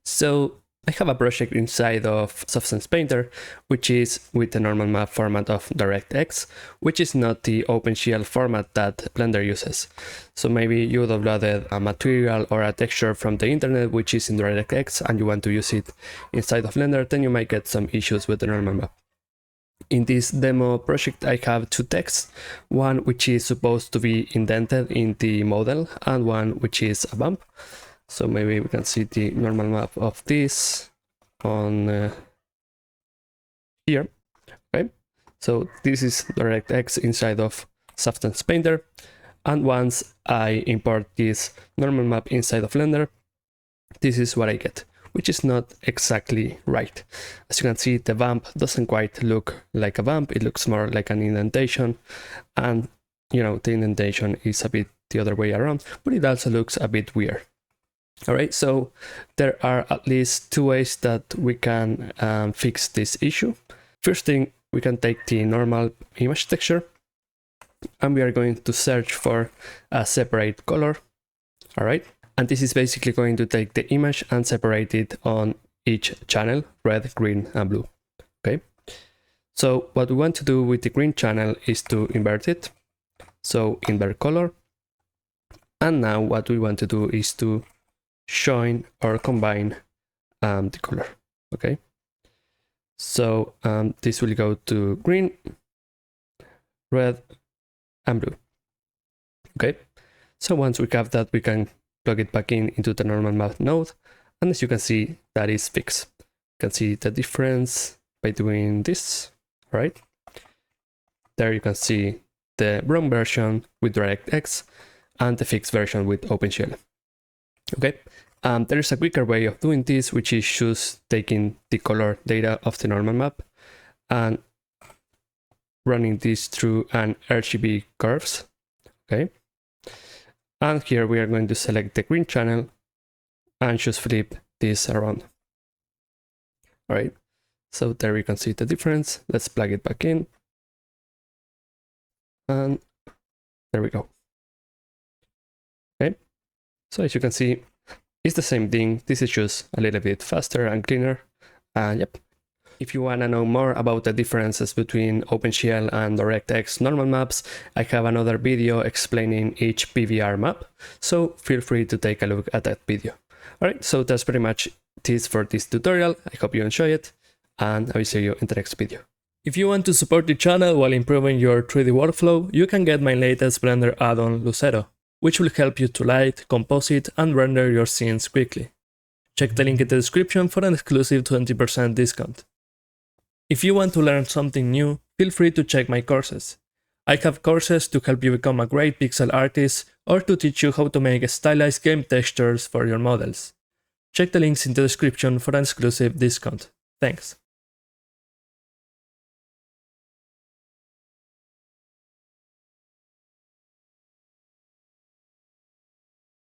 So I have a project inside of Substance Painter, which is with the normal map format of DirectX, which is not the OpenGL format that Blender uses. So maybe you downloaded a material or a texture from the internet, which is in DirectX, and you want to use it inside of Blender, then you might get some issues with the normal map. In this demo project, I have two texts, one which is supposed to be indented in the model and one which is a bump. So maybe we can see the normal map of this on here. Okay, so this is DirectX inside of Substance Painter, and once I import this normal map inside of Blender, this is what I get, which is not exactly right. As you can see, the bump doesn't quite look like a bump, it looks more like an indentation, and the indentation is a bit the other way around, but it also looks a bit weird. Alright, so there are at least two ways that we can fix this issue. First thing, we can take the normal image texture, and we are going to search for a separate color. Alright, and this is basically going to take the image and separate it on each channel, red, green, and blue. Okay, so what we want to do with the green channel is to invert it. So invert color, and now what we want to do is to join or combine the color. Okay, so this will go to green, red, and blue. Okay, so once we have that, we can plug it back into the normal map node, and as you can see, that is fixed. You can see the difference by doing this. Right there, you can see the wrong version with DirectX and the fixed version with OpenGL. Okay, there is a quicker way of doing this, which is just taking the color data of the normal map and running this through an RGB curves. Okay, and here we are going to select the green channel and just flip this around. All right, so there you can see the difference. Let's plug it back in, and there we go. Okay, so as you can see, it's the same thing. This is just a little bit faster and cleaner. Yep. If you want to know more about the differences between OpenGL and DirectX normal maps, I have another video explaining each PBR map, so feel free to take a look at that video. Alright, so that's pretty much it for this tutorial. I hope you enjoy it, and I will see you in the next video. If you want to support the channel while improving your 3D workflow, you can get my latest Blender add-on Lucero, which will help you to light, composite, and render your scenes quickly. Check the link in the description for an exclusive 20% discount. If you want to learn something new, feel free to check my courses. I have courses to help you become a great pixel artist or to teach you how to make stylized game textures for your models. Check the links in the description for an exclusive discount. Thanks.